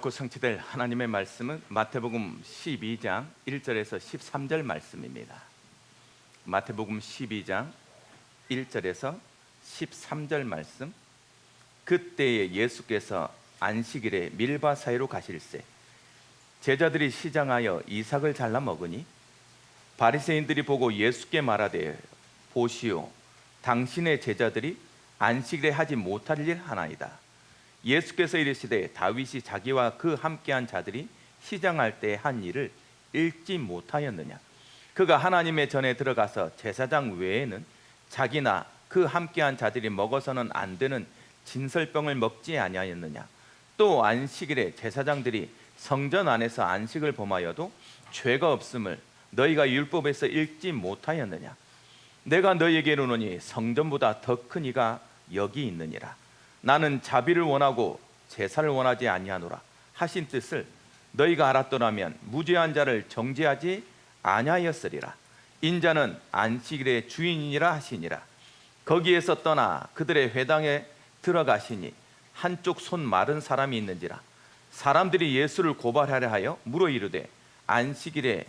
결코 성취될 하나님의 말씀은 마태복음 12장 1절에서 13절 말씀입니다. 마태복음 12장 1절에서 13절 말씀. 그때에 예수께서 안식일에 밀바 사이로 가실새 제자들이 시장하여 이삭을 잘라 먹으니 바리새인들이 보고 예수께 말하되 보시오, 당신의 제자들이 안식일에 하지 못할 일 하나이다. 예수께서 이르시되 다윗이 자기와 그 함께한 자들이 시장할 때 한 일을 읽지 못하였느냐? 그가 하나님의 전에 들어가서 제사장 외에는 자기나 그 함께한 자들이 먹어서는 안 되는 진설병을 먹지 아니하였느냐? 또 안식일에 제사장들이 성전 안에서 안식을 범하여도 죄가 없음을 너희가 율법에서 읽지 못하였느냐? 내가 너희에게 이르노니 성전보다 더 큰 이가 여기 있느니라. 나는 자비를 원하고 제사를 원하지 아니하노라 하신 뜻을 너희가 알았더라면 무죄한 자를 정죄하지 아니하였으리라. 인자는 안식일의 주인이라 하시니라. 거기에서 떠나 그들의 회당에 들어가시니 한쪽 손 마른 사람이 있는지라. 사람들이 예수를 고발하려 하여 물어 이르되 안식일에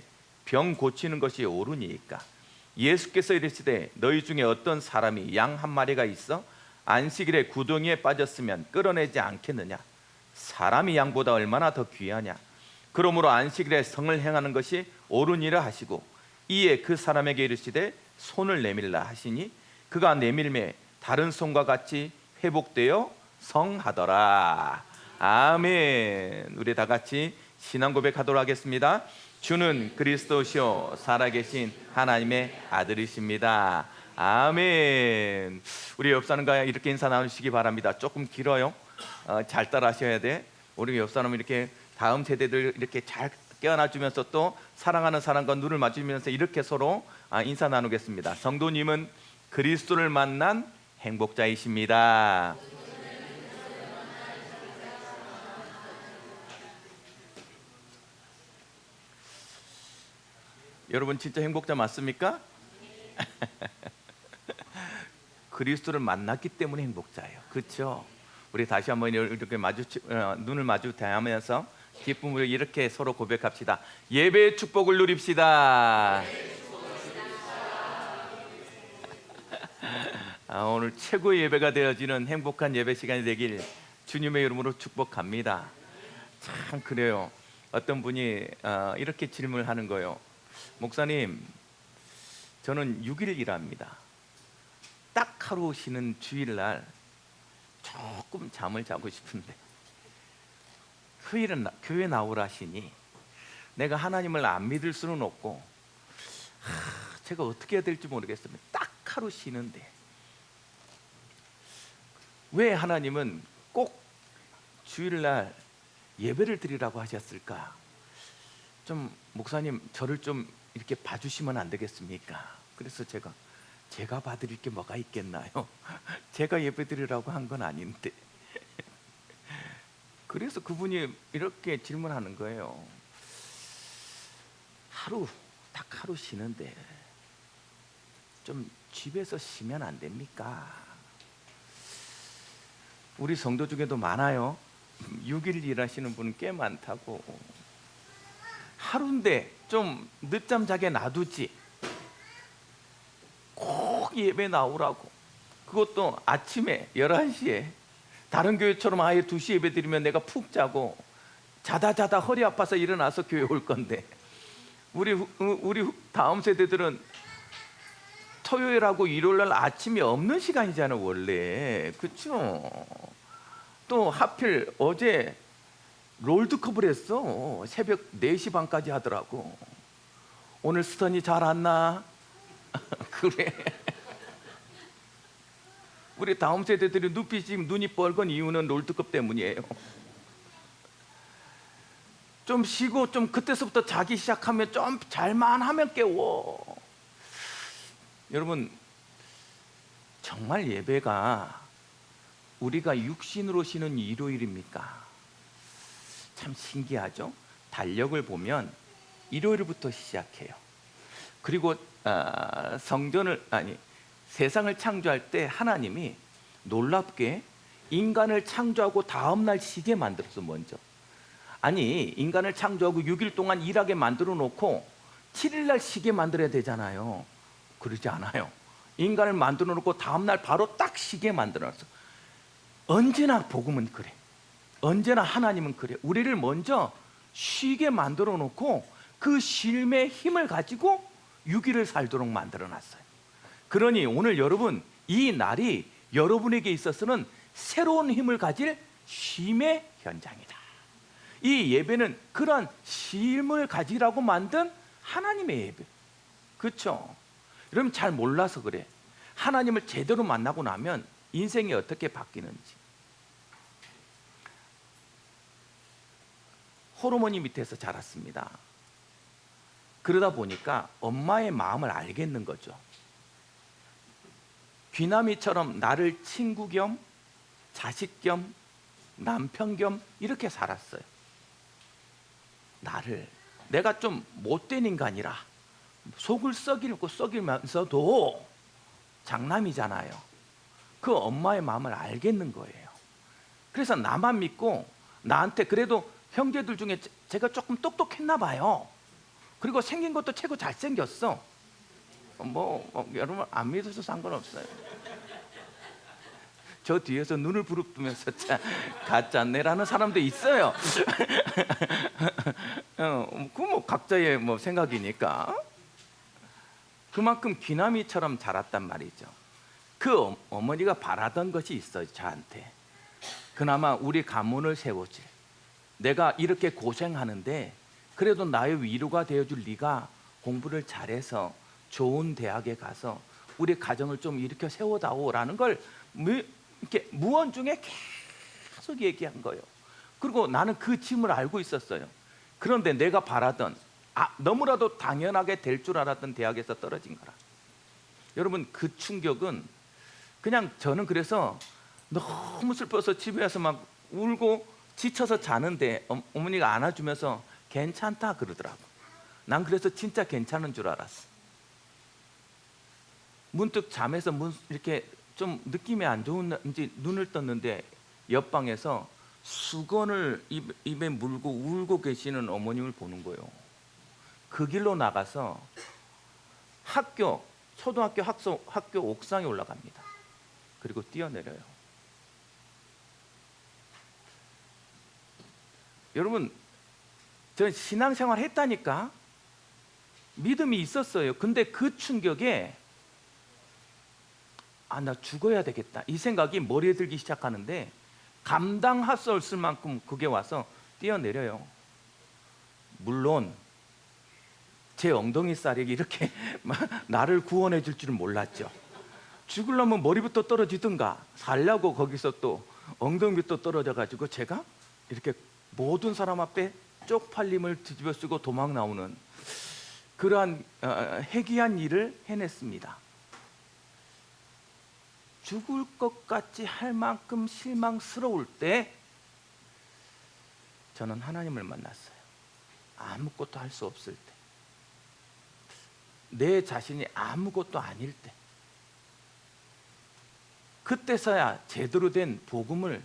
병 고치는 것이 옳으니이까? 예수께서 이르시되 너희 중에 어떤 사람이 양 한 마리가 있어 안식일에 구덩이에 빠졌으면 끌어내지 않겠느냐? 사람이 양보다 얼마나 더 귀하냐? 그러므로 안식일에 성을 행하는 것이 옳으니라 하시고 이에 그 사람에게 이르시되 손을 내밀라 하시니 그가 내밀매 다른 손과 같이 회복되어 성하더라. 아멘. 우리 다 같이 신앙 고백하도록 하겠습니다. 주는 그리스도시요 살아계신 하나님의 아들이십니다. 아멘. 우리 옆 사람과 이렇게 인사 나누시기 바랍니다. 조금 길어요. 잘 따라하셔야 돼. 우리 옆 사람 이렇게 다음 세대들 이렇게 잘 깨어나주면서 또 사랑하는 사람과 눈을 맞추면서 이렇게 서로 인사 나누겠습니다. 성도님은 그리스도를 만난 행복자이십니다. 여러분 진짜 행복자 맞습니까? 그리스도를 만났기 때문에 행복자예요. 그렇죠? 우리 다시 한번 이렇게 눈을 마주 대하면서 기쁨으로 이렇게 서로 고백합시다. 예배의 축복을 누립시다. 오늘 최고의 예배가 되어지는 행복한 예배 시간이 되길 주님의 이름으로 축복합니다. 참 그래요. 어떤 분이 이렇게 질문을 하는 거예요. 목사님, 저는 6일 일합니다. 딱 하루 쉬는 주일날 조금 잠을 자고 싶은데 휴일은 교회 나오라 하시니 내가 하나님을 안 믿을 수는 없고 제가 어떻게 해야 될지 모르겠습니다. 딱 하루 쉬는데 왜 하나님은 꼭 주일날 예배를 드리라고 하셨을까? 좀 목사님 저를 좀 이렇게 봐주시면 안 되겠습니까? 그래서 제가 봐드릴 게 뭐가 있겠나요? 제가 예배드리라고 한 건 아닌데. 그래서 그분이 이렇게 질문하는 거예요. 딱 하루 쉬는데 좀 집에서 쉬면 안 됩니까? 우리 성도 중에도 많아요. 6일 일하시는 분 꽤 많다고. 하루인데 좀 늦잠 자게 놔두지. 꼭 예배 나오라고. 그것도 아침에 11시에 다른 교회처럼 아예 2시 예배 드리면 내가 푹 자고 자다 허리 아파서 일어나서 교회 올 건데 우리 다음 세대들은 토요일하고 일요일날 아침이 없는 시간이잖아요 원래. 그렇죠? 또 하필 어제 롤드컵을 했어. 새벽 4시 반까지 하더라고. 오늘 스턴이 잘 왔나? 그래. 우리 다음 세대들이 눈이 뻘건 이유는 롤드컵 때문이에요. 좀 쉬고 좀 그때서부터 자기 시작하면 좀 잘만 하면 깨워. 여러분 정말 예배가 우리가 육신으로 쉬는 일요일입니까? 참 신기하죠? 달력을 보면 일요일부터 시작해요. 그리고 세상을 창조할 때 하나님이 놀랍게 인간을 창조하고 다음 날 쉬게 만들었어. 먼저 아니, 인간을 창조하고 6일 동안 일하게 만들어 놓고 7일 날 쉬게 만들어야 되잖아요. 그러지 않아요. 인간을 만들어 놓고 다음 날 바로 딱 쉬게 만들어 놨어. 언제나 복음은 그래. 언제나 하나님은 그래. 우리를 먼저 쉬게 만들어 놓고 그 쉼의 힘을 가지고 6일을 살도록 만들어 놨어요. 그러니 오늘 여러분, 이 날이 여러분에게 있어서는 새로운 힘을 가질 쉼의 현장이다. 이 예배는 그러한 쉼을 가지라고 만든 하나님의 예배. 그렇죠? 여러분 잘 몰라서 그래. 하나님을 제대로 만나고 나면 인생이 어떻게 바뀌는지. 호르몬이 밑에서 자랐습니다. 그러다 보니까 엄마의 마음을 알겠는 거죠. 귀남이처럼 나를 친구 겸 자식 겸 남편 겸 이렇게 살았어요. 나를, 내가 좀 못된 인간이라 속을 썩이면서도 장남이잖아요. 그 엄마의 마음을 알겠는 거예요. 그래서 나만 믿고 나한테, 그래도 형제들 중에 제가 조금 똑똑했나 봐요. 그리고 생긴 것도 최고 잘생겼어. 여러분 안 믿어서 상관없어요. 저 뒤에서 눈을 부릅뜨면서 가짜네라는 사람도 있어요. 그 각자의 생각이니까. 그만큼 귀남이처럼 자랐단 말이죠. 그 어머니가 바라던 것이 있어요. 저한테 그나마 우리 가문을 세워줄, 내가 이렇게 고생하는데 그래도 나의 위로가 되어줄 네가 공부를 잘해서 좋은 대학에 가서 우리 가정을 좀 일으켜 세워다오라는 걸 이렇게 무언중에 계속 얘기한 거예요. 그리고 나는 그 짐을 알고 있었어요. 그런데 내가 바라던, 너무나도 당연하게 될 줄 알았던 대학에서 떨어진 거라. 여러분 그 충격은 그냥, 저는 그래서 너무 슬퍼서 집에 와서 막 울고 지쳐서 자는데 어머니가 안아주면서 괜찮다 그러더라고. 난 그래서 진짜 괜찮은 줄 알았어. 문득 잠에서 이렇게 좀 느낌이 안 좋은지 눈을 떴는데 옆방에서 수건을 입에 물고 울고 계시는 어머님을 보는 거예요. 그 길로 나가서 초등학교 학교 옥상에 올라갑니다. 그리고 뛰어내려요. 여러분, 저는 신앙생활 했다니까 믿음이 있었어요. 근데 그 충격에 나 죽어야 되겠다 이 생각이 머리에 들기 시작하는데 감당할 수 없을 만큼 그게 와서 뛰어내려요. 물론 제 엉덩이 살이 이렇게 나를 구원해 줄 줄은 몰랐죠. 죽으려면 머리부터 떨어지든가 살려고 거기서 또 엉덩이부터 떨어져 가지고 제가 이렇게 모든 사람 앞에 쪽팔림을 뒤집어 쓰고 도망 나오는 그러한 해기한 일을 해냈습니다. 죽을 것 같이 할 만큼 실망스러울 때 저는 하나님을 만났어요. 아무것도 할 수 없을 때, 내 자신이 아무것도 아닐 때, 그때서야 제대로 된 복음을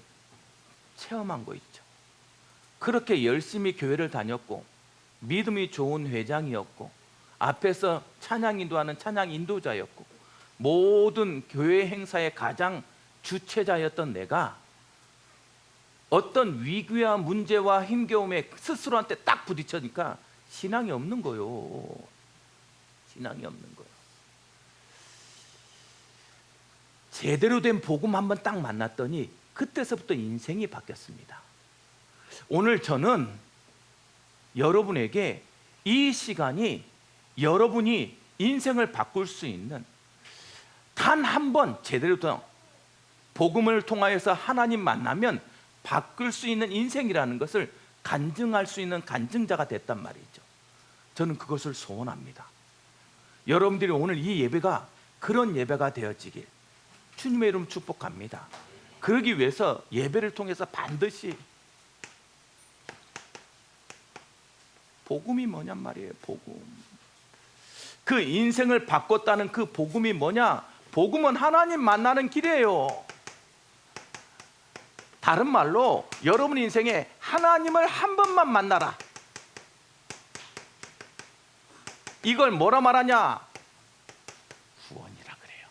체험한 거 있죠. 그렇게 열심히 교회를 다녔고 믿음이 좋은 회장이었고 앞에서 찬양 인도하는 찬양 인도자였고 모든 교회 행사의 가장 주체자였던 내가 어떤 위기와 문제와 힘겨움에 스스로한테 딱 부딪혀니까 신앙이 없는 거예요. 신앙이 없는 거예요. 제대로 된 복음 한번 딱 만났더니 그때서부터 인생이 바뀌었습니다. 오늘 저는 여러분에게 이 시간이 여러분이 인생을 바꿀 수 있는, 단 한 번 제대로 된 복음을 통하여서 하나님 만나면 바꿀 수 있는 인생이라는 것을 간증할 수 있는 간증자가 됐단 말이죠. 저는 그것을 소원합니다. 여러분들이 오늘 이 예배가 그런 예배가 되어지길 주님의 이름 축복합니다. 그러기 위해서 예배를 통해서 반드시 복음이 뭐냔 말이에요. 복음. 그 인생을 바꿨다는 그 복음이 뭐냐? 복음은 하나님 만나는 길이에요. 다른 말로 여러분 인생에 하나님을 한 번만 만나라. 이걸 뭐라 말하냐? 구원이라 그래요.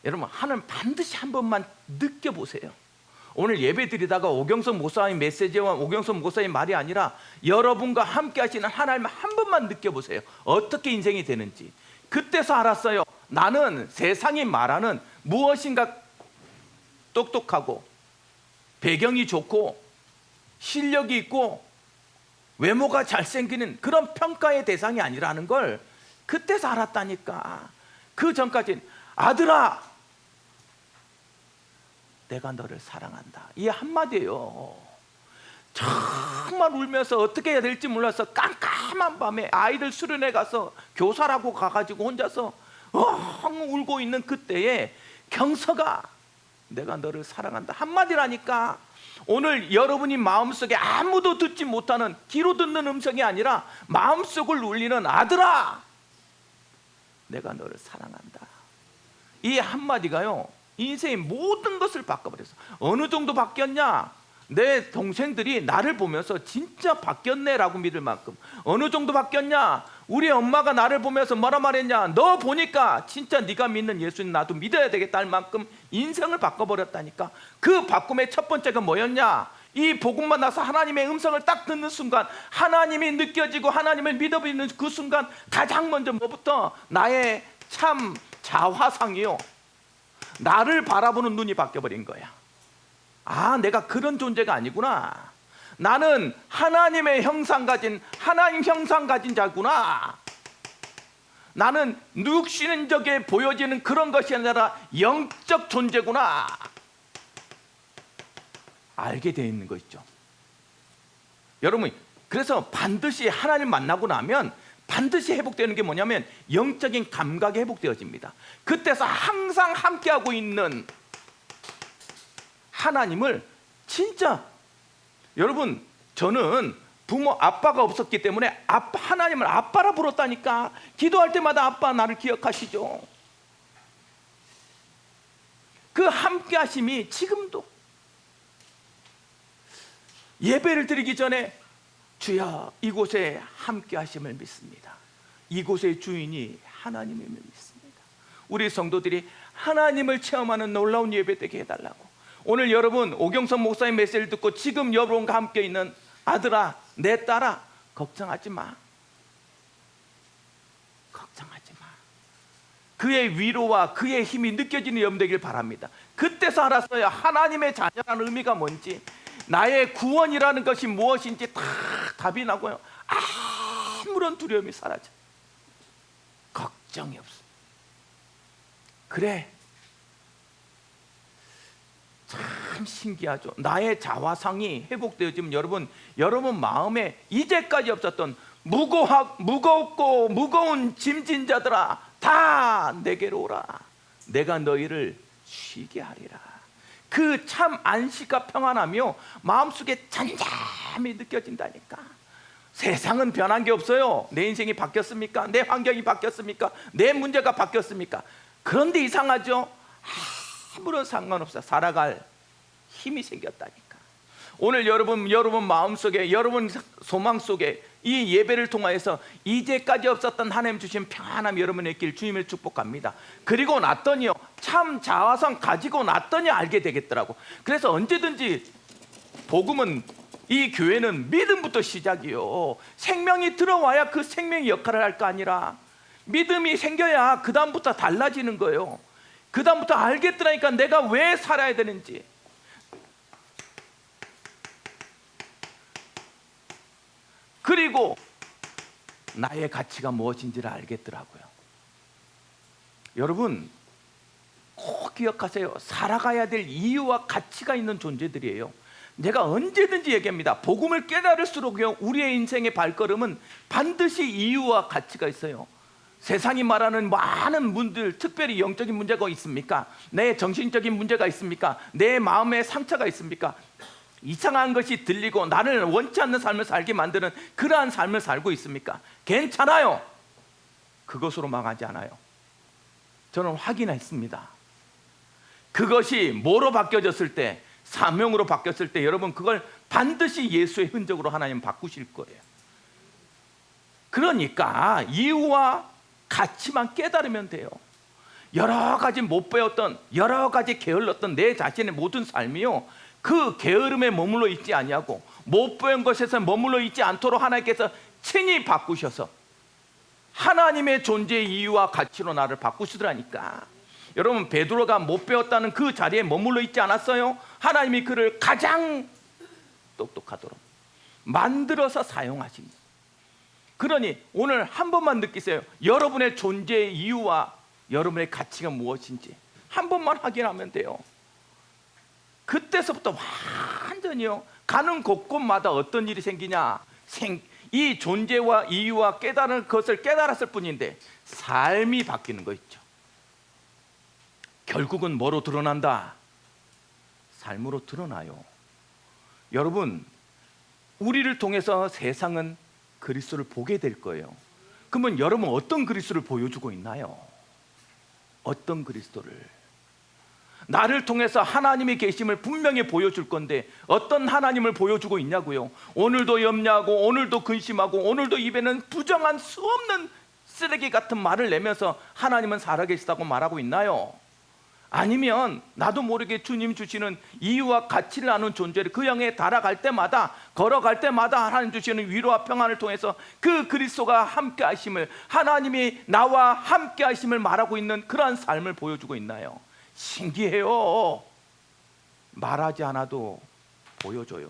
여러분, 하나님 반드시 한 번만 느껴보세요. 오늘 예배 드리다가 오경석 목사님 메시지와 오경석 목사님 말이 아니라 여러분과 함께 하시는 하나님을 한 번만 느껴보세요. 어떻게 인생이 되는지. 그때서 알았어요. 나는 세상이 말하는 무엇인가 똑똑하고 배경이 좋고 실력이 있고 외모가 잘생기는 그런 평가의 대상이 아니라는 걸 그때서 알았다니까. 그 전까지는 아들아, 내가 너를 사랑한다, 이 한마디예요. 정말 울면서 어떻게 해야 될지 몰라서 깜깜한 밤에 아이들 수련회 가서 교사라고 가가지고 혼자서 울고 있는 그때에 경서가 내가 너를 사랑한다 한마디라니까. 오늘 여러분이 마음속에 아무도 듣지 못하는 귀로 듣는 음성이 아니라 마음속을 울리는 아들아, 내가 너를 사랑한다, 이 한마디가요 인생의 모든 것을 바꿔버렸어. 어느 정도 바뀌었냐? 내 동생들이 나를 보면서 진짜 바뀌었네 라고 믿을 만큼. 어느 정도 바뀌었냐? 우리 엄마가 나를 보면서 뭐라 말했냐? 너 보니까 진짜 네가 믿는 예수님 나도 믿어야 되겠다 할 만큼 인생을 바꿔버렸다니까. 그 바꿈의 첫 번째가 뭐였냐? 이 복음만 나서 하나님의 음성을 딱 듣는 순간, 하나님이 느껴지고 하나님을 믿어버리는 그 순간 가장 먼저 뭐부터? 나의 참 자화상이요, 나를 바라보는 눈이 바뀌어버린 거야. 아, 내가 그런 존재가 아니구나. 나는 하나님의 형상 가진, 하나님 형상 가진 자구나. 나는 육신적에 보여지는 그런 것이 아니라 영적 존재구나. 알게 되어 있는 거 있죠. 여러분, 그래서 반드시 하나님 만나고 나면 반드시 회복되는 게 뭐냐면 영적인 감각이 회복되어집니다. 그때서 항상 함께하고 있는 하나님을 진짜, 여러분, 저는 부모 아빠가 없었기 때문에 하나님을 아빠라 불렀다니까. 기도할 때마다 아빠 나를 기억하시죠. 그 함께하심이 지금도 예배를 드리기 전에 주여 이곳에 함께하심을 믿습니다. 이곳의 주인이 하나님임을 믿습니다. 우리 성도들이 하나님을 체험하는 놀라운 예배 되게 해달라고. 오늘 여러분 오경석 목사님 메시지를 듣고 지금 여러분과 함께 있는 아들아, 내 딸아, 걱정하지 마. 걱정하지 마. 그의 위로와 그의 힘이 느껴지는 여러분 되길 바랍니다. 그때서 알았어요. 하나님의 자녀라는 의미가 뭔지, 나의 구원이라는 것이 무엇인지 다 답이 나고요. 아무런 두려움이 사라져. 걱정이 없어. 그래, 참 신기하죠. 나의 자화상이 회복되어지면 여러분 마음에 이제까지 없었던 무겁고 무거운 짐진 자들아 다 내게로 오라. 내가 너희를 쉬게 하리라. 그 참 안식과 평안하며 마음속에 잔잠히 느껴진다니까. 세상은 변한 게 없어요. 내 인생이 바뀌었습니까? 내 환경이 바뀌었습니까? 내 문제가 바뀌었습니까? 그런데 이상하죠? 아무런 상관없어. 살아갈 힘이 생겼다니까. 오늘 여러분 마음속에, 여러분 소망 속에 이 예배를 통하여서 이제까지 없었던 하나님 주신 평안함 여러분의 길 주님을 축복합니다. 그리고 났더니요, 참 자화상 가지고 났더니 알게 되겠더라고. 그래서 언제든지 복음은, 이 교회는 믿음부터 시작이요. 생명이 들어와야 그 생명의 역할을 할 거 아니라 믿음이 생겨야 그 다음부터 달라지는 거예요. 그 다음부터 알겠더라니까 내가 왜 살아야 되는지. 그리고 나의 가치가 무엇인지를 알겠더라고요. 여러분 꼭 기억하세요. 살아가야 될 이유와 가치가 있는 존재들이에요. 제가 언제든지 얘기합니다. 복음을 깨달을수록요, 우리의 인생의 발걸음은 반드시 이유와 가치가 있어요. 세상이 말하는 많은 문제들, 특별히 영적인 문제가 있습니까? 내 정신적인 문제가 있습니까? 내 마음에 상처가 있습니까? 이상한 것이 들리고 나를 원치 않는 삶을 살게 만드는 그러한 삶을 살고 있습니까? 괜찮아요. 그것으로 망하지 않아요. 저는 확인했습니다. 그것이 뭐로 바뀌어졌을 때, 사명으로 바뀌었을 때 여러분 그걸 반드시 예수의 흔적으로 하나님 바꾸실 거예요. 그러니까 이유와 가치만 깨달으면 돼요. 여러 가지 못 배웠던, 여러 가지 게을렀던 내 자신의 모든 삶이요, 그 게으름에 머물러 있지 아니하고 못 배운 것에서 머물러 있지 않도록 하나님께서 친히 바꾸셔서 하나님의 존재의 이유와 가치로 나를 바꾸시더라니까. 여러분, 베드로가 못 배웠다는 그 자리에 머물러 있지 않았어요? 하나님이 그를 가장 똑똑하도록 만들어서 사용하십니다. 그러니 오늘 한 번만 느끼세요. 여러분의 존재의 이유와 여러분의 가치가 무엇인지 한 번만 확인하면 돼요. 그때서부터 완전히요, 가는 곳곳마다 어떤 일이 생기냐, 이 존재와 이유와 깨달은 것을 깨달았을 뿐인데 삶이 바뀌는 거 있죠. 결국은 뭐로 드러난다? 삶으로 드러나요. 여러분, 우리를 통해서 세상은 그리스도를 보게 될 거예요. 그러면 여러분 어떤 그리스도를 보여주고 있나요? 어떤 그리스도를? 나를 통해서 하나님이 계심을 분명히 보여줄 건데 어떤 하나님을 보여주고 있냐고요? 오늘도 염려하고 오늘도 근심하고 오늘도 입에는 부정한 수 없는 쓰레기 같은 말을 내면서 하나님은 살아계시다고 말하고 있나요? 아니면 나도 모르게 주님 주시는 이유와 가치를 아는 존재를 그 향해 달아갈 때마다, 걸어갈 때마다 하나님 주시는 위로와 평안을 통해서 그 그리스도가 함께 하심을, 하나님이 나와 함께 하심을 말하고 있는 그러한 삶을 보여주고 있나요? 신기해요. 말하지 않아도 보여줘요.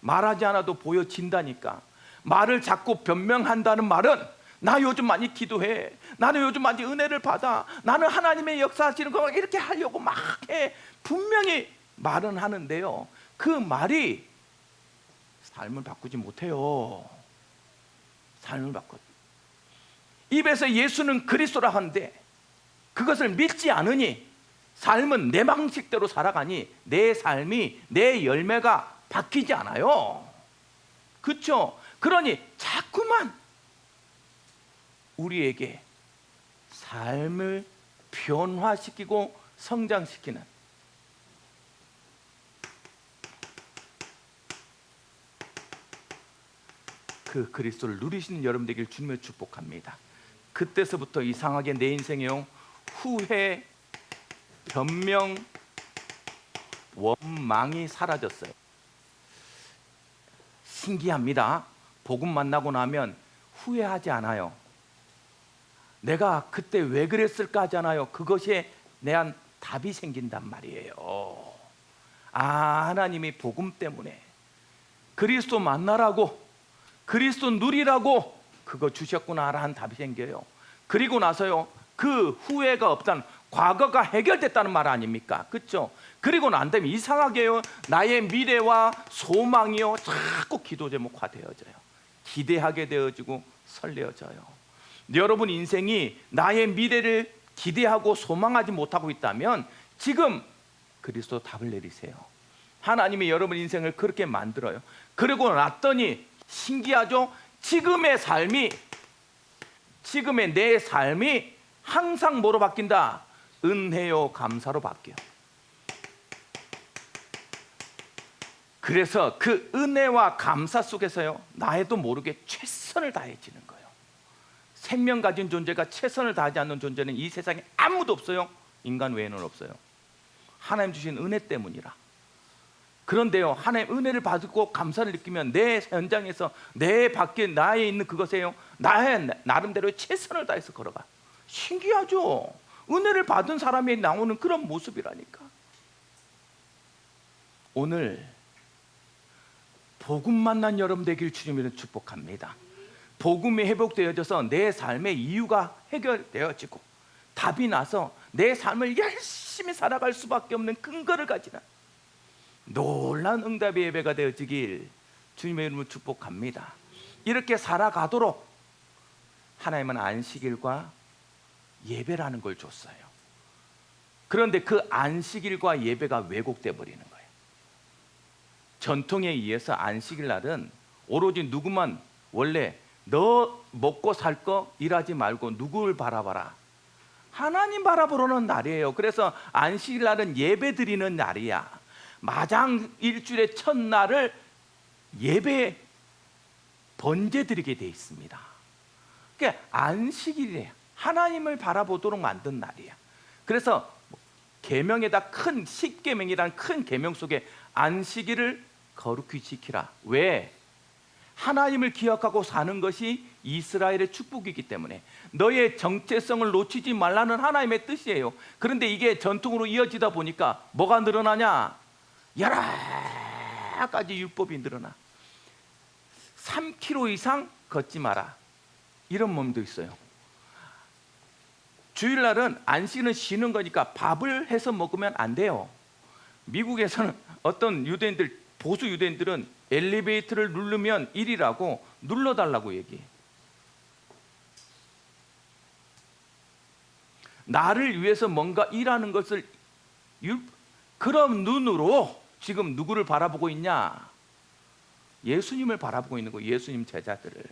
말하지 않아도 보여진다니까. 말을 자꾸 변명한다는 말은 나 요즘 많이 기도해, 나는 요즘 많이 은혜를 받아, 나는 하나님의 역사하시는 거 이렇게 하려고 막 해. 분명히 말은 하는데요, 그 말이 삶을 바꾸지 못해요. 삶을 바꿔. 입에서 예수는 그리스도라 하는데 그것을 믿지 않으니 삶은 내 방식대로 살아가니 내 삶이, 내 열매가 바뀌지 않아요. 그렇죠? 그러니 자꾸만 우리에게 삶을 변화시키고 성장시키는 그 그리스도를 누리시는 여러분 되길 주님의 축복합니다. 그때서부터 이상하게 내 인생에요, 후회, 변명, 원망이 사라졌어요. 신기합니다. 복음 만나고 나면 후회하지 않아요. 내가 그때 왜 그랬을까 하잖아요. 그것에 대한 답이 생긴단 말이에요. 아, 하나님이 복음 때문에 그리스도 만나라고, 그리스도 누리라고 그거 주셨구나라는 답이 생겨요. 그리고 나서요, 그 후회가 없다는, 과거가 해결됐다는 말 아닙니까? 그렇죠? 그리고 난 다음에 이상하게요, 나의 미래와 소망이요 자꾸 기도 제목화되어져요. 기대하게 되어지고 설레어져요. 여러분 인생이 나의 미래를 기대하고 소망하지 못하고 있다면 지금 그리스도 답을 내리세요. 하나님이 여러분 인생을 그렇게 만들어요. 그러고 났더니 신기하죠? 지금의 내 삶이 항상 뭐로 바뀐다? 은혜요 감사로 바뀌어요. 그래서 그 은혜와 감사 속에서요, 나에도 모르게 최선을 다해지는 거예요. 생명 가진 존재가 최선을 다하지 않는 존재는 이 세상에 아무도 없어요. 인간 외에는 없어요. 하나님 주신 은혜 때문이라. 그런데요, 하나님 은혜를 받고 감사를 느끼면 내 현장에서 내 밖에 나에 있는 그것에요, 나의 나름대로 최선을 다해서 걸어가. 신기하죠? 은혜를 받은 사람이 나오는 그런 모습이라니까. 오늘 복음 만난 여러분 되길 주님으로 축복합니다. 복음이 회복되어져서 내 삶의 이유가 해결되어지고 답이 나서 내 삶을 열심히 살아갈 수밖에 없는 근거를 가지는 놀라운 응답의 예배가 되어지길 주님의 이름으로 축복합니다. 이렇게 살아가도록 하나님은 안식일과 예배라는 걸 줬어요. 그런데 그 안식일과 예배가 왜곡돼 버리는 거예요. 전통에 의해서 안식일 날은 오로지 누구만, 원래 너 먹고 살 거 일하지 말고 누구를 바라봐라, 하나님 바라보는 날이에요. 그래서 안식일날은 예배 드리는 날이야. 마장 일주일의 첫날을 예배 번제 드리게 돼 있습니다. 그러니까 안식일이에요. 하나님을 바라보도록 만든 날이야. 그래서 계명에다 큰 십계명이라는 큰 계명 속에 안식일을 거룩히 지키라. 왜? 하나님을 기억하고 사는 것이 이스라엘의 축복이기 때문에 너의 정체성을 놓치지 말라는 하나님의 뜻이에요. 그런데 이게 전통으로 이어지다 보니까 뭐가 늘어나냐? 여러 가지 율법이 늘어나. 3km 이상 걷지 마라, 이런 몸도 있어요. 주일날은 안식일은 쉬는 거니까 밥을 해서 먹으면 안 돼요. 미국에서는 어떤 유대인들, 보수 유대인들은 엘리베이터를 누르면 1이라고 눌러달라고 얘기해. 나를 위해서 뭔가 일하는 것을 그런 눈으로 지금 누구를 바라보고 있냐? 예수님을 바라보고 있는 거예요. 예수님 제자들을.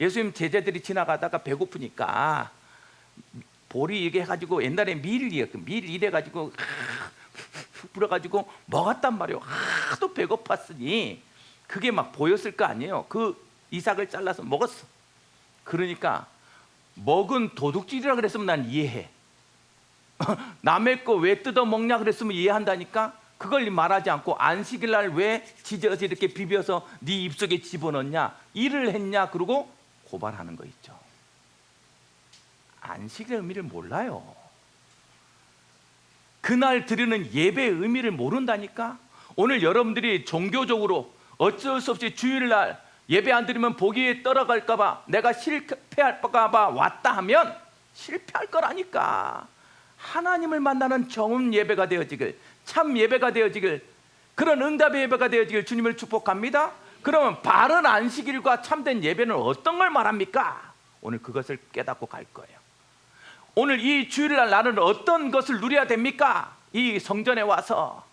예수님 제자들이 지나가다가 배고프니까 보리 이게 해가지고 옛날에 밀 이래가지고 불어가지고 먹었단 말이에요. 하도 배고팠으니 그게 막 보였을 거 아니에요. 그 이삭을 잘라서 먹었어. 그러니까 먹은 도둑질이라 그랬으면 난 이해해. 남의 거 왜 뜯어 먹냐 그랬으면 이해한다니까. 그걸 말하지 않고 안식일날 왜 지져서 이렇게 비벼서 네 입속에 집어넣냐, 일을 했냐, 그러고 고발하는 거 있죠. 안식일의 의미를 몰라요. 그날 드리는 예배의 의미를 모른다니까. 오늘 여러분들이 종교적으로 어쩔 수 없이 주일날 예배 안 드리면 복이 떨어갈까 봐, 내가 실패할까 봐 왔다 하면 실패할 거라니까. 하나님을 만나는 정음 예배가 되어지길, 참 예배가 되어지길, 그런 응답의 예배가 되어지길 주님을 축복합니다. 그러면 바른 안식일과 참된 예배는 어떤 걸 말합니까? 오늘 그것을 깨닫고 갈 거예요. 오늘 이 주일날 나는 어떤 것을 누려야 됩니까? 이 성전에 와서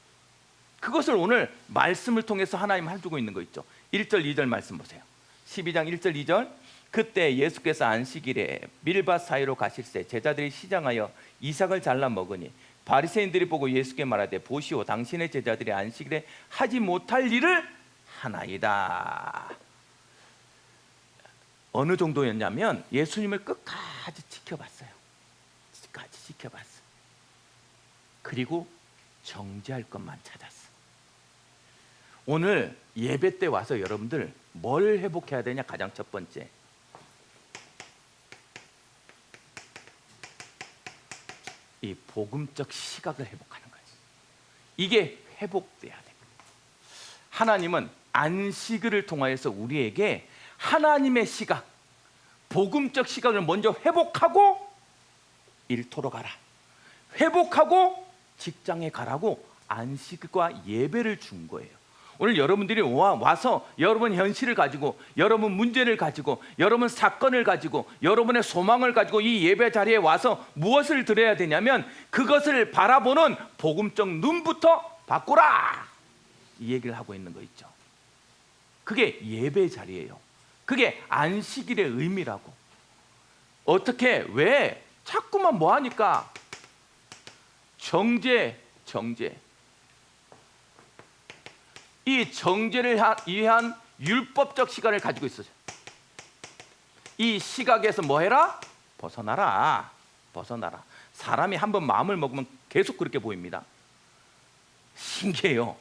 그것을 오늘 말씀을 통해서 하나님 해주고 있는 거 있죠. 1절 2절 말씀 보세요. 12장 1절 2절. 그때 예수께서 안식일에 밀밭 사이로 가실새 제자들이 시장하여 이삭을 잘라 먹으니 바리새인들이 보고 예수께 말하되 보시오, 당신의 제자들이 안식일에 하지 못할 일을 하나이다. 어느 정도였냐면 예수님을 끝까지 지켜봤어요. 끝까지 지켜봤어. 그리고 정죄할 것만 찾았어. 오늘 예배 때 와서 여러분들 뭘 회복해야 되냐? 가장 첫 번째, 이 복음적 시각을 회복하는 거예요. 이게 회복돼야 됩니다. 하나님은 안식일을 통하여서 우리에게 하나님의 시각, 복음적 시각을 먼저 회복하고 일터로 가라, 회복하고 직장에 가라고 안식일과 예배를 준 거예요. 오늘 여러분들이 와서 여러분 현실을 가지고, 여러분 문제를 가지고, 여러분 사건을 가지고, 여러분의 소망을 가지고 이 예배 자리에 와서 무엇을 드려야 되냐면 그것을 바라보는 복음적 눈부터 바꾸라, 이 얘기를 하고 있는 거 있죠. 그게 예배 자리예요. 그게 안식일의 의미라고. 어떻게, 왜 자꾸만 뭐 하니까 정죄. 이 정죄를 위한 율법적 시각을 가지고 있어요. 이 시각에서 뭐 해라? 벗어나라. 사람이 한번 마음을 먹으면 계속 그렇게 보입니다. 신기해요.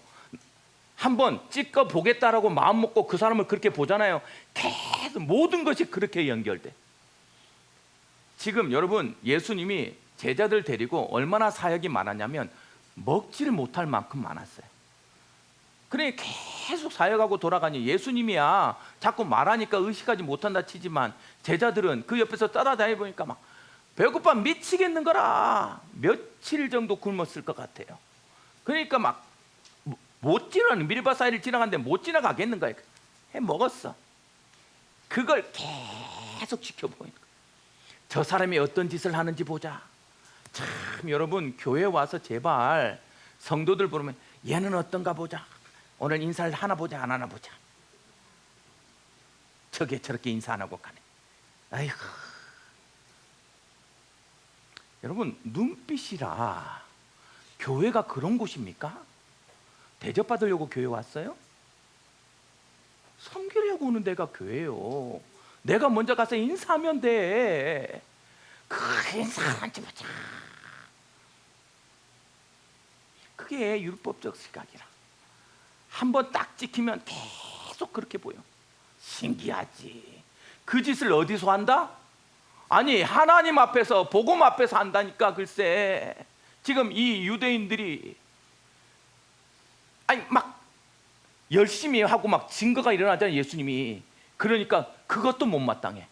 한번 찍어 보겠다라고 마음 먹고 그 사람을 그렇게 보잖아요. 계속 모든 것이 그렇게 연결돼. 지금 여러분, 예수님이 제자들 데리고 얼마나 사역이 많았냐면 먹지를 못할 만큼 많았어요. 그래 계속 사역하고 돌아가니 예수님이야 자꾸 말하니까 의식하지 못한다 치지만 제자들은 그 옆에서 따라다니 보니까 막 배고파 미치겠는 거라. 며칠 정도 굶었을 것 같아요. 그러니까 막 못 지나가는, 밀밭 사이를 지나가는데 못 지나가겠는 거예요. 해 먹었어. 그걸 계속 지켜보니까 저 사람이 어떤 짓을 하는지 보자. 참 여러분, 교회 와서 제발 성도들 부르면 얘는 어떤가 보자. 오늘 인사를 하나 보자, 안 하나 보자. 저게 저렇게 인사 안 하고 가네. 아이고. 여러분, 눈빛이라 교회가 그런 곳입니까? 대접받으려고 교회 왔어요? 섬기려고 오는 데가 교회예요. 내가 먼저 가서 인사하면 돼. 그 인사하지 보자. 그게 율법적 시각이라. 한번 딱 찍히면 계속 그렇게 보여. 신기하지. 그 짓을 어디서 한다? 아니, 하나님 앞에서, 복음 앞에서 한다니까. 글쎄, 지금 이 유대인들이 아니 막 열심히 하고 막 증거가 일어나잖아요, 예수님이. 그러니까 그것도 못마땅해.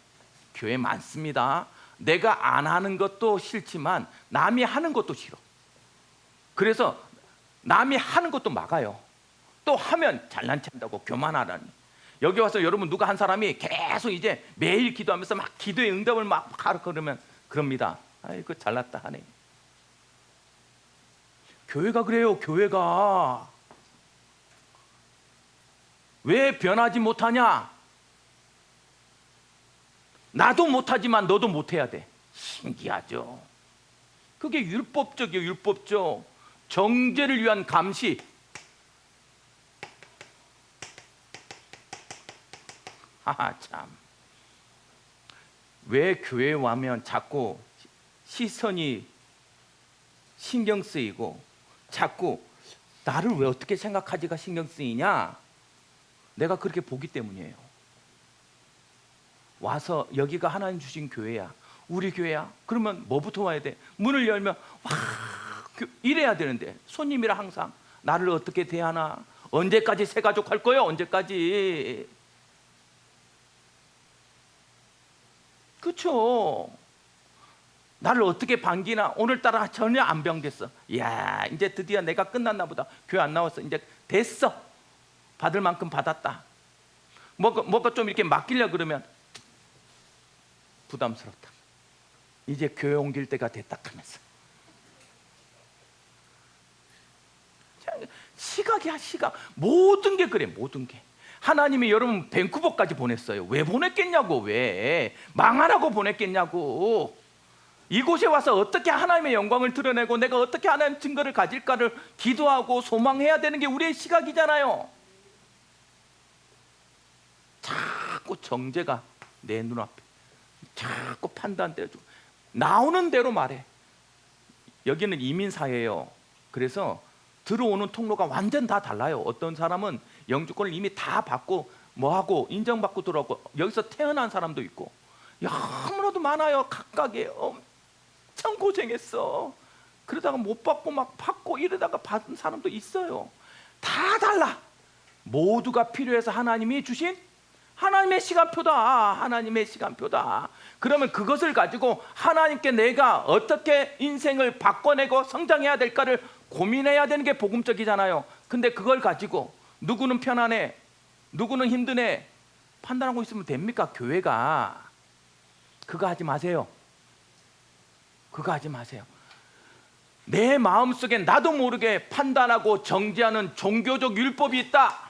교회 많습니다. 내가 안 하는 것도 싫지만 남이 하는 것도 싫어. 그래서 남이 하는 것도 막아요. 또 하면 잘난 체 한다고 교만하라니. 여기 와서 여러분 누가 한 사람이 계속 이제 매일 기도하면서 막 기도의 응답을 막 하라 그러면 그럽니다. 아이고 잘났다 하네. 교회가 그래요. 교회가 왜 변하지 못하냐? 나도 못하지만 너도 못해야 돼. 신기하죠. 그게 율법적이에요. 율법적. 정죄를 위한 감시. 하하 참. 왜 교회에 와면 자꾸 시선이 신경 쓰이고 자꾸 나를 왜 어떻게 생각하지가 신경 쓰이냐? 내가 그렇게 보기 때문이에요. 와서 여기가 하나님 주신 교회야. 우리 교회야. 그러면 뭐부터 와야 돼? 문을 열면 와 이래야 되는데 손님이라 항상 나를 어떻게 대하나? 언제까지 새 가족 할 거예요? 언제까지? 그렇죠. 나를 어떻게 반기나? 오늘따라 전혀 안 변겠어. 이야 이제 드디어 내가 끝났나 보다. 교회 안 나왔어. 이제 됐어. 받을 만큼 받았다. 뭐가 좀 이렇게 맡기려 그러면 부담스럽다. 이제 교회 옮길 때가 됐다 하면서. 시각이야 시각. 모든 게 그래. 모든 게. 하나님이 여러분 밴쿠버까지 보냈어요. 왜 보냈겠냐고. 왜 망하라고 보냈겠냐고. 이곳에 와서 어떻게 하나님의 영광을 드러내고 내가 어떻게 하나님 증거를 가질까를 기도하고 소망해야 되는 게 우리의 시각이잖아요. 자꾸 정죄가 내 눈앞에 자꾸 판단되어주고 나오는 대로 말해. 여기는 이민사회예요. 그래서 들어오는 통로가 완전 다 달라요. 어떤 사람은 영주권을 이미 다 받고 뭐하고 인정받고 들어오고 여기서 태어난 사람도 있고 너무나도 많아요. 각각에 엄청 고생했어. 그러다가 못 받고 막 받고 이러다가 받은 사람도 있어요. 다 달라. 모두가 필요해서 하나님이 주신 하나님의 시간표다. 하나님의 시간표다. 그러면 그것을 가지고 하나님께 내가 어떻게 인생을 바꿔내고 성장해야 될까를 고민해야 되는 게 복음적이잖아요. 근데 그걸 가지고 누구는 편안해, 누구는 힘드네 판단하고 있으면 됩니까? 교회가. 그거 하지 마세요. 그거 하지 마세요. 내 마음속에 나도 모르게 판단하고 정죄하는 종교적 율법이 있다.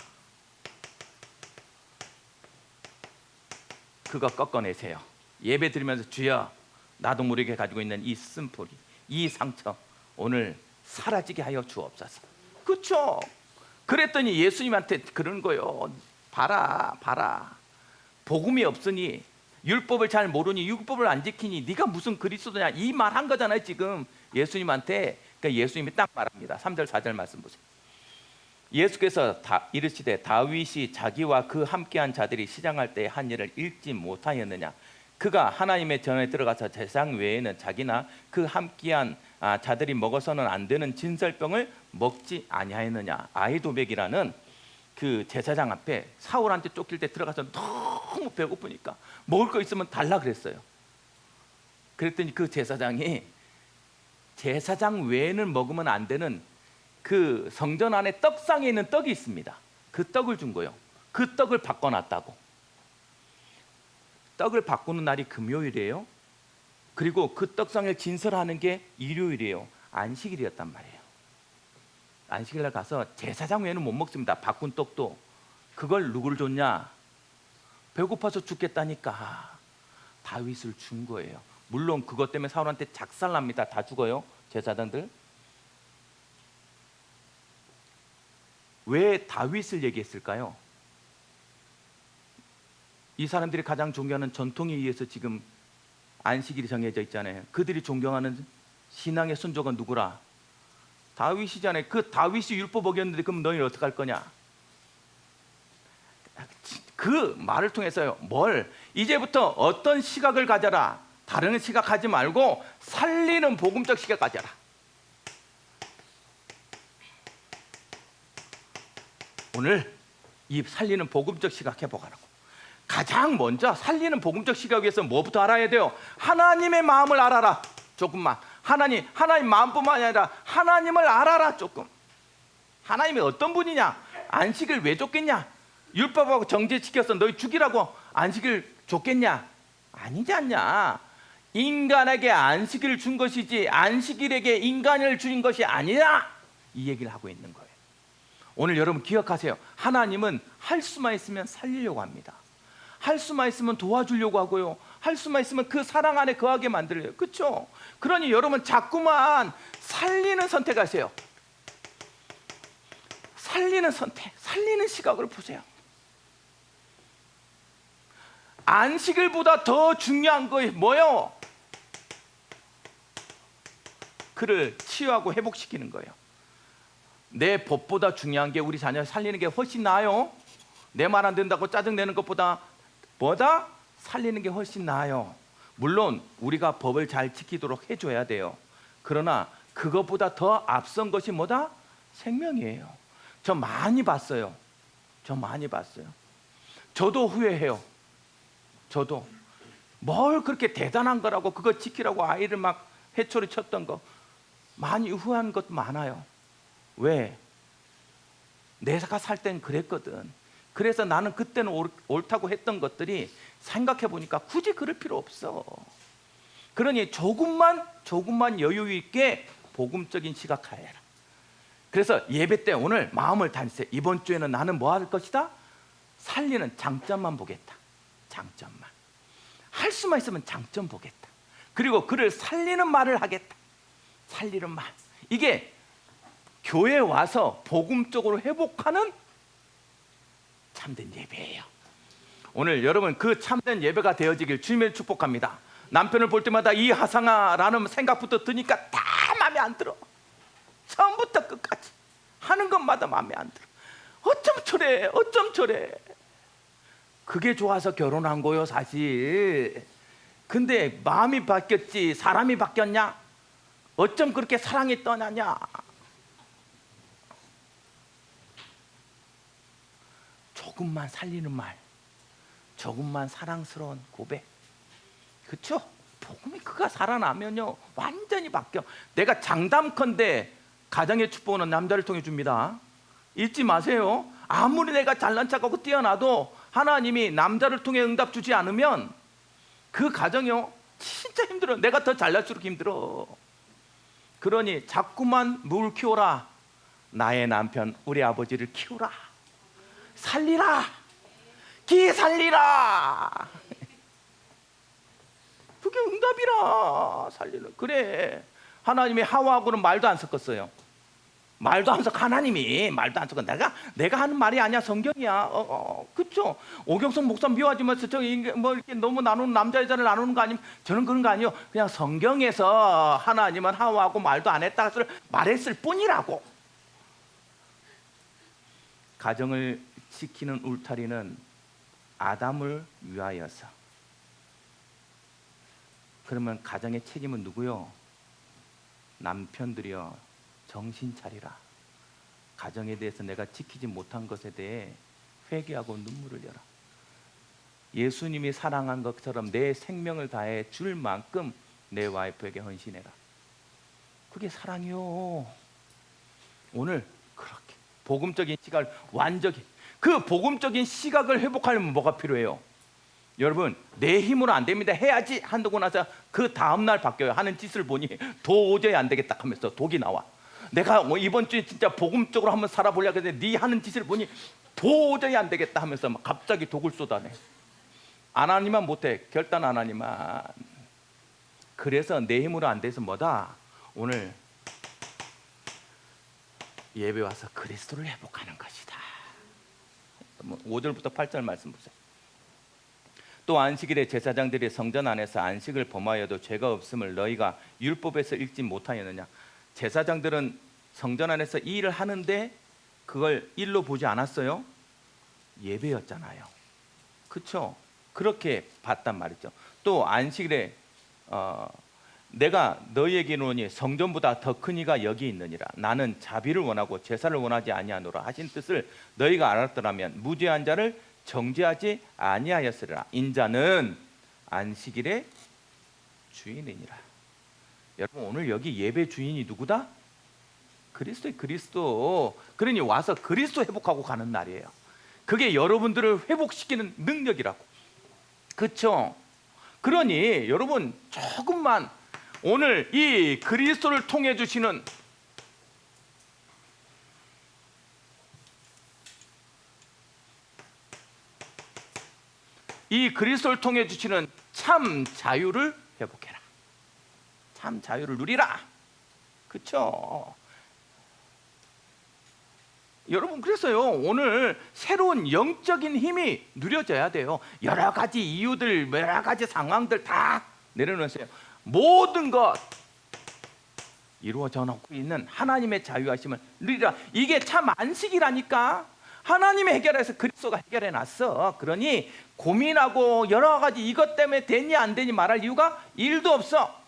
그거 꺾어내세요. 예배 드리면서 주여 나도 모르게 가지고 있는 이 쓴뿌리, 이 상처 오늘 사라지게 하여 주옵소서. 그렇죠? 그랬더니 예수님한테 그런 거요. 봐라. 복음이 없으니 율법을 잘 모르니 율법을 안 지키니 네가 무슨 그리스도냐 이 말 한 거잖아요. 지금 예수님한테. 그러니까 예수님이 딱 말합니다. 3절 4절 말씀 보세요. 예수께서 이르시되 다윗이 자기와 그 함께한 자들이 시장할 때의 한 일을 읽지 못하였느냐? 그가 하나님의 전에 들어가서 제사장 외에는 자기나 그 함께한 자들이 먹어서는 안 되는 진설병을 먹지 아니하였느냐? 아히도백이라는 그 제사장 앞에 사울한테 쫓길 때 들어가서 너무 배고프니까 먹을 거 있으면 달라 그랬어요. 그랬더니 그 제사장이 제사장 외에는 먹으면 안 되는 그 성전 안에 떡상에 있는 떡이 있습니다. 그 떡을 준 거예요. 그 떡을 바꿔놨다고. 떡을 바꾸는 날이 금요일이에요. 그리고 그 떡상을 진설하는 게 일요일이에요. 안식일이었단 말이에요. 안식일날 가서 제사장 외에는 못 먹습니다. 바꾼 떡도. 그걸 누구를 줬냐? 배고파서 죽겠다니까 다윗을 준 거예요. 물론 그것 때문에 사울한테 작살납니다. 다 죽어요, 제사장들. 왜 다윗을 얘기했을까요? 이 사람들이 가장 존경하는 전통에 의해서 지금 안식일이 정해져 있잖아요. 그들이 존경하는 신앙의 선조가 누구라? 다윗이잖아요. 그 다윗이 율법 어겼는데 그럼 너희는 어떡할 거냐? 그 말을 통해서요, 이제부터 어떤 시각을 가져라. 다른 시각 하지 말고 살리는 복음적 시각 가져라. 오늘 이 살리는 복음적 시각 해보라고. 가장 먼저 살리는 복음적 시각 위해서 뭐부터 알아야 돼요? 하나님의 마음을 알아라. 조금만. 하나님 마음뿐만 아니라 하나님을 알아라. 조금. 하나님이 어떤 분이냐? 안식을 왜 줬겠냐? 율법하고 정죄시켜서 너희 죽이라고 안식을 줬겠냐? 아니지 않냐? 인간에게 안식일을 준 것이지 안식일에게 인간을 주인 것이 아니야. 이 얘기를 하고 있는 거예요. 오늘 여러분 기억하세요. 하나님은 할 수만 있으면 살리려고 합니다. 할 수만 있으면 도와주려고 하고요. 할 수만 있으면 그 사랑 안에 거하게 만들려요. 그렇죠? 그러니 여러분 자꾸만 살리는 선택하세요. 살리는 선택, 살리는 시각을 보세요. 안식일보다 더 중요한 것이 뭐예요? 그를 치유하고 회복시키는 거예요. 내 법보다 중요한 게 우리 자녀를 살리는 게 훨씬 나아요. 내 말 안 된다고 짜증내는 것보다 뭐다? 살리는 게 훨씬 나아요. 물론 우리가 법을 잘 지키도록 해줘야 돼요. 그러나 그것보다 더 앞선 것이 뭐다? 생명이에요. 저 많이 봤어요. 저도 후회해요. 저도 뭘 그렇게 대단한 거라고 그거 지키라고 아이를 막 해초리 쳤던 거 많이 후회한 것도 많아요. 왜? 내가 살 땐 그랬거든. 그래서 나는 그때는 옳다고 했던 것들이 생각해 보니까 굳이 그럴 필요 없어. 그러니 조금만 여유 있게 복음적인 시각하여라. 그래서 예배 때 오늘 마음을 다니세요. 이번 주에는 나는 뭐 할 것이다? 살리는 장점만 보겠다. 장점만. 할 수만 있으면 장점 보겠다. 그리고 그를 살리는 말을 하겠다. 살리는 말. 이게 교회에 와서 복음적으로 회복하는 참된 예배예요. 오늘 여러분 그 참된 예배가 되어지길 주님의 축복합니다. 남편을 볼 때마다 이 하상아라는 생각부터 드니까 다 마음에 안 들어. 처음부터 끝까지 하는 것마다 마음에 안 들어. 어쩜 저래. 그게 좋아서 결혼한 거요 사실. 근데 마음이 바뀌었지 사람이 바뀌었냐? 어쩜 그렇게 사랑이 떠나냐? 조금만 살리는 말, 조금만 사랑스러운 고백. 그렇죠? 복음이 그가 살아나면요 완전히 바뀌어. 내가 장담컨대 가정의 축복은 남자를 통해 줍니다. 잊지 마세요. 아무리 내가 잘난 척하고 뛰어나도 하나님이 남자를 통해 응답 주지 않으면 그 가정이요 진짜 힘들어. 내가 더 잘날수록 힘들어. 그러니 자꾸만 물 키워라. 나의 남편 우리 아버지를 키우라. 살리라. 기 살리라. 그게 응답이라. 살리는. 그래. 하나님이 하와하고는 말도 안 섞었어요. 말도 안 섞어. 하나님이 말도 안 섞어. 내가 하는 말이 아니야. 성경이야. 그렇죠. 오경선 목사 미워하지면서 뭐 이렇게 너무 나누는 남자 여자를 나누는 거 아니면 저는 그런 거 아니요. 그냥 성경에서 하나님은 하와하고 말도 안 했다 말했을 뿐이라고. 가정을 지키는 울타리는 아담을 위하여서. 그러면 가정의 책임은 누구요? 남편들이여 정신 차리라. 가정에 대해서 내가 지키지 못한 것에 대해 회개하고 눈물을 흘려라. 예수님이 사랑한 것처럼 내 생명을 다해 줄 만큼 내 와이프에게 헌신해라. 그게 사랑이요. 오늘 그렇게 복음적인 시각을 완전히, 그 복음적인 시각을 회복하려면 뭐가 필요해요? 여러분, 내 힘으로 안 됩니다. 해야지 한다고 나서 그 다음날 바뀌어요. 하는 짓을 보니 도저히 안 되겠다 하면서 독이 나와. 내가 이번 주에 진짜 복음적으로 한번 살아보려고 했는데 네 하는 짓을 보니 도저히 안 되겠다 하면서 막 갑자기 독을 쏟아내. 안 하니만 못해. 결단 안 하니만. 그래서 내 힘으로 안 돼서 뭐다? 오늘 예배 와서 그리스도를 회복하는 것이다. 5절부터 8절 말씀 보세요. 또 안식일에 제사장들이 성전 안에서 안식을 범하여도 죄가 없음을 너희가 율법에서 읽지 못하였느냐. 제사장들은 성전 안에서 이 일을 하는데 그걸 일로 보지 않았어요? 예배였잖아요. 그렇죠? 그렇게 봤단 말이죠. 또 안식일에 내가 너희에게 이르노니 성전보다 더 큰 이가 여기 있느니라. 나는 자비를 원하고 제사를 원하지 아니하노라 하신 뜻을 너희가 알았더라면 무죄한 자를 정죄하지 아니하였으리라. 인자는 안식일의 주인이니라. 여러분, 오늘 여기 예배 주인이 누구다? 그리스도의 그리스도. 그러니 와서 그리스도 회복하고 가는 날이에요. 그게 여러분들을 회복시키는 능력이라고. 그렇죠? 그러니 여러분, 조금만 오늘 이 그리스도를 통해 주시는 이 그리스도를 통해 주시는 참 자유를 회복해라. 참 자유를 누리라. 그렇죠? 여러분, 그래서요 오늘 새로운 영적인 힘이 누려져야 돼요. 여러 가지 이유들, 여러 가지 상황들 다 내려놓으세요. 모든 것 이루어져 놓고 있는 하나님의 자유하심을 누리라. 이게 참 안식이라니까. 하나님이 해결해서 그리스도가 해결해 놨어. 그러니 고민하고 여러 가지 이것 때문에 되니 안 되니 말할 이유가 1도 없어.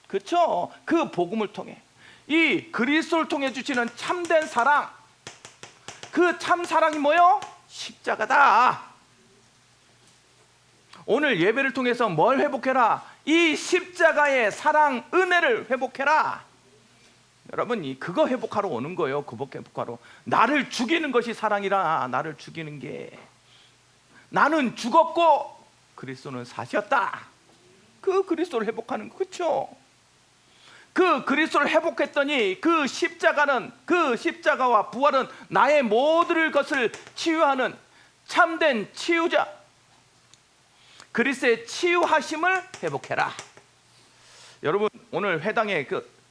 그렇죠? 그 복음을 통해 이 그리스도를 통해 주시는 참된 사랑, 그 참 사랑이 뭐요? 십자가다. 오늘 예배를 통해서 뭘 회복해라? 이 십자가의 사랑, 은혜를 회복해라. 여러분, 그거 회복하러 오는 거예요. 그 회복하러. 나를 죽이는 것이 사랑이라. 나를 죽이는 게. 나는 죽었고 그리스도는 사셨다. 그 그리스도를 회복하는 거. 그렇죠? 그 그리스도를 회복했더니 그 십자가는, 그 십자가와 부활은 나의 모든 것을 치유하는 참된 치유자, 그리스도의 치유하심을 회복해라. 여러분, 오늘 회당에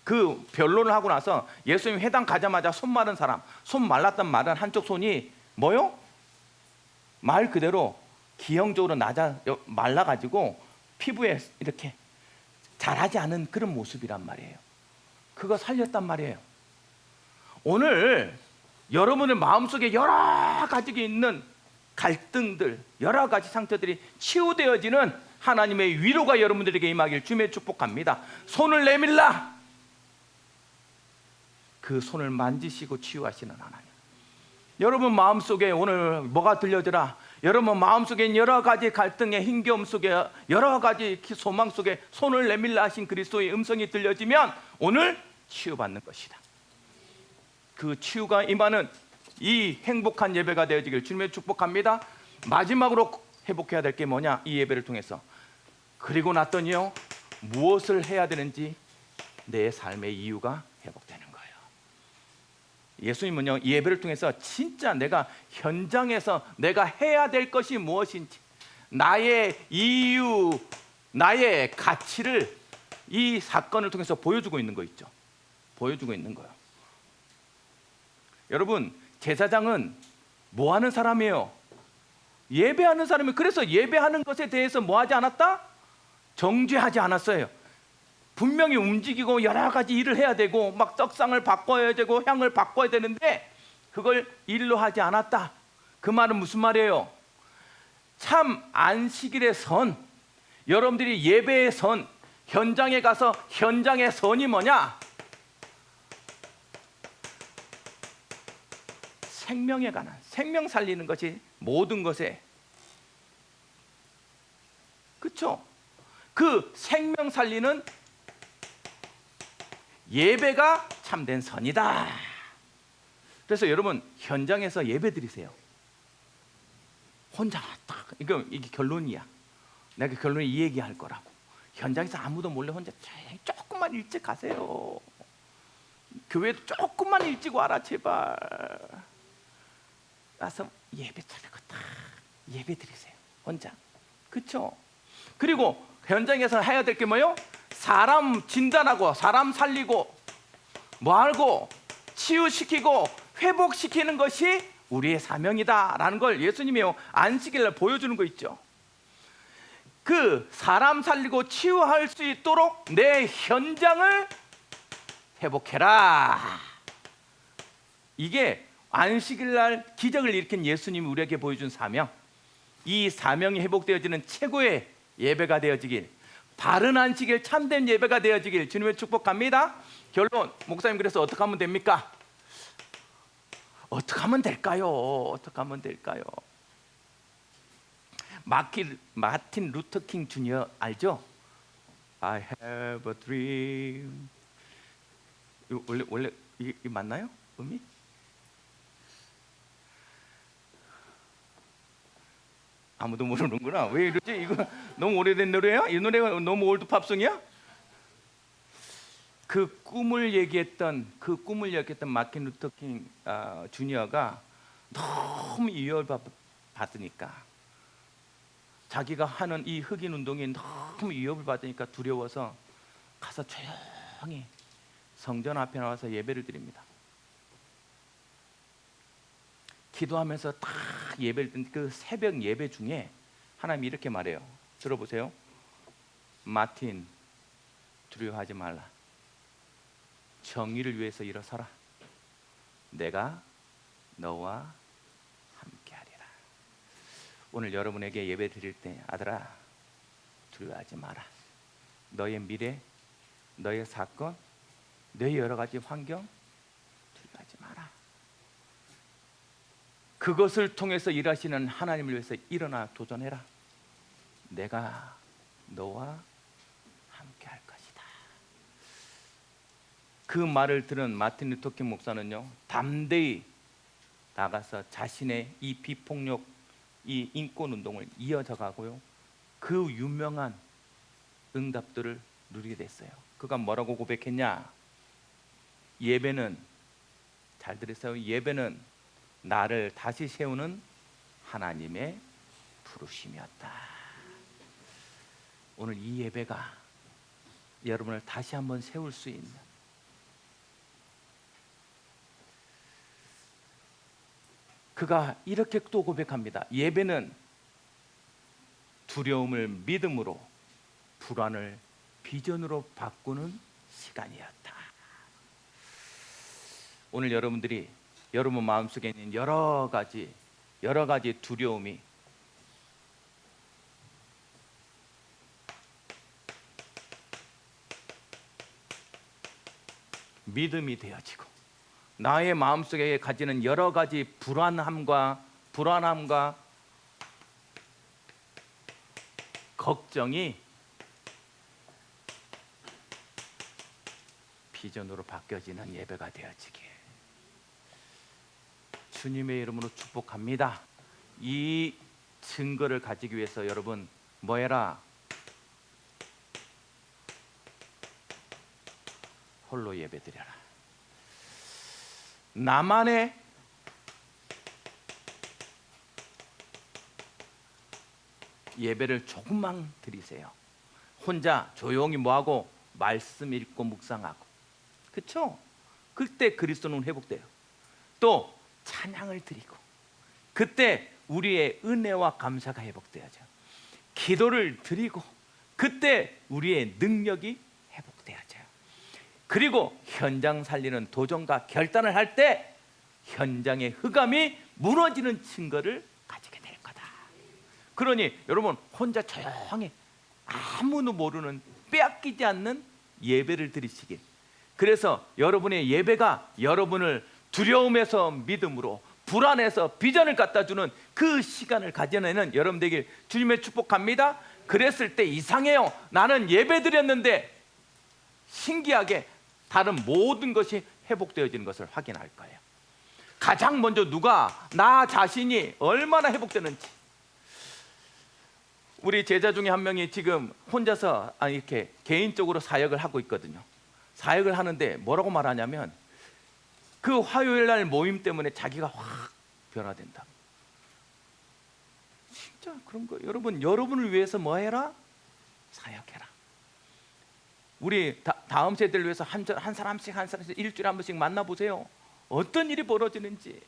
그 변론을 하고 나서 예수님 회당 가자마자 손 마른 사람, 손 말랐던 말은 한쪽 손이 뭐요? 말 그대로 기형적으로 말라가지고 피부에 이렇게 자라지 않은 그런 모습이란 말이에요. 그거 살렸단 말이에요. 오늘 여러분의 마음속에 여러 가지 있는 갈등들, 여러 가지 상처들이 치유되어지는 하나님의 위로가 여러분들에게 임하길 주님의 축복합니다. 손을 내밀라. 그 손을 만지시고 치유하시는 하나님. 여러분 마음속에 오늘 뭐가 들려지라? 여러분 마음속에 여러 가지 갈등의 힘겨움 속에, 여러 가지 소망 속에 손을 내밀라 하신 그리스도의 음성이 들려지면 오늘 치유받는 것이다. 그 치유가 임하는 이 행복한 예배가 되어지길 주님의 축복합니다. 마지막으로 회복해야 될 게 뭐냐? 이 예배를 통해서 그리고 났더니요, 무엇을 해야 되는지 내 삶의 이유가 회복되는 거예요. 예수님은요, 이 예배를 통해서 진짜 내가 현장에서 내가 해야 될 것이 무엇인지, 나의 이유, 나의 가치를 이 사건을 통해서 보여주고 있는 거 있죠. 보여주고 있는 거예요. 여러분, 제사장은 뭐 하는 사람이에요? 예배하는 사람이에요. 그래서 예배하는 것에 대해서 뭐 하지 않았다? 정죄하지 않았어요. 분명히 움직이고 여러 가지 일을 해야 되고 막 떡상을 바꿔야 되고 향을 바꿔야 되는데 그걸 일로 하지 않았다. 그 말은 무슨 말이에요? 참 안식일의 선, 여러분들이 예배의 선, 현장에 가서 현장의 선이 뭐냐? 생명에 관한, 생명 살리는 것이 모든 것에, 그렇죠? 그 생명 살리는 예배가 참된 선이다. 그래서 여러분 현장에서 예배 드리세요. 혼자 딱, 이게 결론이야. 내가 결론에 이 얘기할 거라고. 현장에서 아무도 몰래 혼자 조금만 일찍 가세요. 교회도 조금만 일찍 와라 제발. 와서 예배 드리고 딱 예배 드리세요. 혼자. 그렇죠? 그리고 현장에서 해야 될 게 뭐요? 사람 진단하고 사람 살리고 뭐하고 치유시키고 회복시키는 것이 우리의 사명이다라는 걸 예수님이 안식일날 보여주는 거 있죠. 그 사람 살리고 치유할 수 있도록 내 현장을 회복해라. 이게 안식일날 기적을 일으킨 예수님이 우리에게 보여준 사명. 이 사명이 회복되어지는 최고의 예배가 되어지길, 바른 안식일 참된 예배가 되어지길 주님의 축복합니다. 결론, 목사님 그래서 어떻게 하면 됩니까? 어떻게 하면 될까요? 어떻게 하면 될까요? 마틴 루터 킹 주니어 알죠? I have a dream. 원래 이 맞나요? 음이? 아무도 모르는구나. 왜 이러지? 이거 너무 오래된 노래야? 이 노래가 너무 올드 팝송이야? 그 꿈을 얘기했던 마틴 루터 킹 주니어가 너무 위협을 받으니까, 자기가 하는 이 흑인 운동이 너무 위협을 받으니까 두려워서 가서 조용히 성전 앞에 나와서 예배를 드립니다. 기도하면서 딱 예배를 드린 그 새벽 예배 중에 하나님이 이렇게 말해요. 들어보세요. 마틴, 두려워하지 말라. 정의를 위해서 일어서라. 내가 너와 함께하리라. 오늘 여러분에게 예배 드릴 때, 아들아, 두려워하지 마라. 너의 미래, 너의 사건, 너의 여러 가지 환경 두려워하지 마라. 그것을 통해서 일하시는 하나님을 위해서 일어나 도전해라. 내가 너와 함께 할 것이다. 그 말을 들은 마틴 루터 킹 목사는요, 담대히 나가서 자신의 이 비폭력, 이 인권 운동을 이어져 가고요, 그 유명한 응답들을 누리게 됐어요. 그가 뭐라고 고백했냐? 예배는, 잘 들으세요, 예배는 나를 다시 세우는 하나님의 부르심이었다. 오늘 이 예배가 여러분을 다시 한번 세울 수 있는, 그가 이렇게 또 고백합니다. 예배는 두려움을 믿음으로, 불안을 비전으로 바꾸는 시간이었다. 오늘 여러분들이 여러분 마음속에 있는 여러 가지 두려움이 믿음이 되어지고, 나의 마음속에 가지는 여러 가지 불안함과 걱정이 비전으로 바뀌어지는 예배가 되어지길 주님의 이름으로 축복합니다. 이 증거를 가지기 위해서 여러분 뭐해라? 홀로 예배드려라. 나만의 예배를 조금만 드리세요. 혼자 조용히 뭐하고? 말씀 읽고 묵상하고, 그렇죠? 그때 그리스도는 회복돼요. 또 찬양을 드리고, 그때 우리의 은혜와 감사가 회복되어져. 기도를 드리고, 그때 우리의 능력이 회복되어져요. 그리고 현장 살리는 도전과 결단을 할 때 현장의 흑암이 무너지는 증거를 가지게 될 거다. 그러니 여러분 혼자 조용히 아무도 모르는, 빼앗기지 않는 예배를 드리시길. 그래서 여러분의 예배가 여러분을 두려움에서 믿음으로, 불안에서 비전을 갖다 주는 그 시간을 가져내는 여러분 되길 주님의 축복합니다. 그랬을 때 이상해요. 나는 예배 드렸는데 신기하게 다른 모든 것이 회복되어지는 것을 확인할 거예요. 가장 먼저 누가, 나 자신이 얼마나 회복되는지. 우리 제자 중에 한 명이 지금 혼자서 이렇게 개인적으로 사역을 하고 있거든요. 사역을 하는데 뭐라고 말하냐면, 그 화요일 날 모임 때문에 자기가 확 변화된다. 진짜 그런 거. 여러분, 여러분을 위해서 뭐 해라? 사역해라. 우리 다음 세대를 위해서 한 사람씩 일주일에 한 번씩 만나보세요. 어떤 일이 벌어지는지.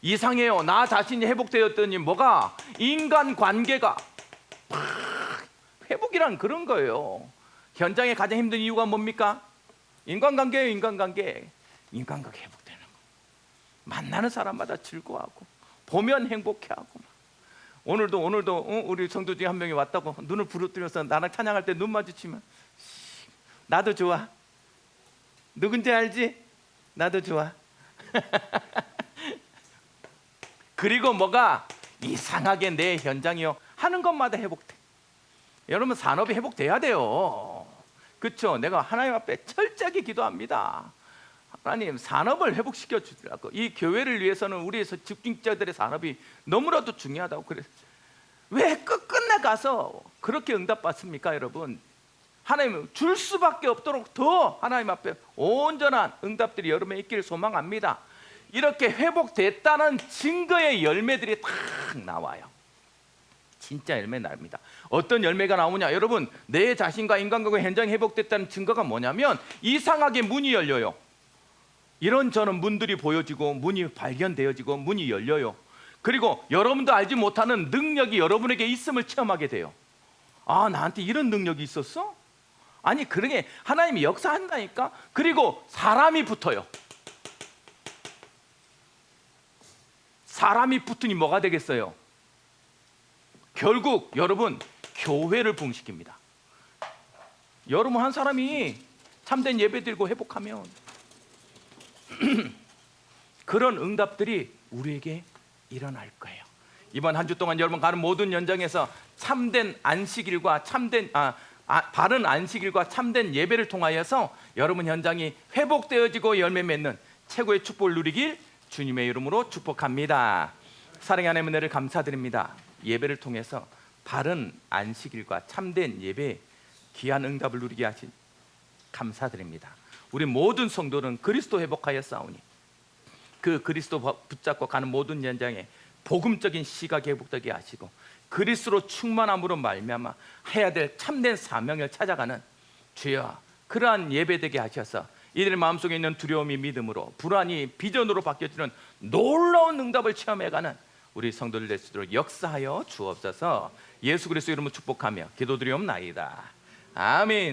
이상해요. 나 자신이 회복되었더니 뭐가? 인간관계가 회복이란 그런 거예요. 현장에 가장 힘든 이유가 뭡니까? 인간관계예요. 인간관계 회복되는 거. 만나는 사람마다 즐거워하고 보면 행복해하고. 오늘도 우리 성도 중에 한 명이 왔다고 눈을 부릅뜨려서 나랑 찬양할 때 눈 마주치면 나도 좋아. 누군지 알지? 나도 좋아. 그리고 뭐가? 이상하게 내 현장이요 하는 것마다 회복돼. 여러분, 산업이 회복돼야 돼요. 그렇죠? 내가 하나님 앞에 철저하게 기도합니다. 하나님, 산업을 회복시켜 주더라고. 이 교회를 위해서는 우리 집중자들의 산업이 너무나도 중요하다고. 그래. 왜 끝끝내 가서 그렇게 응답받습니까, 여러분? 하나님 줄 수밖에 없도록 더 하나님 앞에 온전한 응답들이 여러분에 있기를 소망합니다. 이렇게 회복됐다는 증거의 열매들이 탁 나와요. 진짜 열매 납니다. 어떤 열매가 나오냐? 여러분, 내 자신과 인간관계 현장이 회복됐다는 증거가 뭐냐면 이상하게 문이 열려요. 이런저런 문들이 보여지고 문이 발견되어지고 문이 열려요. 그리고 여러분도 알지 못하는 능력이 여러분에게 있음을 체험하게 돼요. 아, 나한테 이런 능력이 있었어? 아니, 그러게 하나님이 역사한다니까. 그리고 사람이 붙어요. 사람이 붙으니 뭐가 되겠어요? 결국 여러분, 교회를 부흥시킵니다. 여러분 한 사람이 참된 예배 드리고 회복하면 그런 응답들이 우리에게 일어날 거예요. 이번 한 주 동안 여러분 가는 모든 현장에서 참된 안식일과 바른 안식일과 참된 예배를 통하여서 여러분 현장이 회복되어지고 열매 맺는 최고의 축복을 누리길 주님의 이름으로 축복합니다. 사랑의 하나님, 은혜를 감사드립니다. 예배를 통해서 바른 안식일과 참된 예배 귀한 응답을 누리게 하신 감사드립니다. 우리 모든 성도는 그리스도 회복하여 싸우니 그 그리스도 붙잡고 가는 모든 현장에 복음적인 시각이 회복되게 하시고 그리스도로 충만함으로 말미암아 해야 될 참된 사명을 찾아가는 주여, 그러한 예배되게 하셔서 이들의 마음속에 있는 두려움이 믿음으로, 불안이 비전으로 바뀌어지는 놀라운 응답을 체험해가는 우리 성도들 될 수 있도록 역사하여 주옵소서. 예수 그리스도 이름으로 축복하며 기도드리옵나이다. 아멘.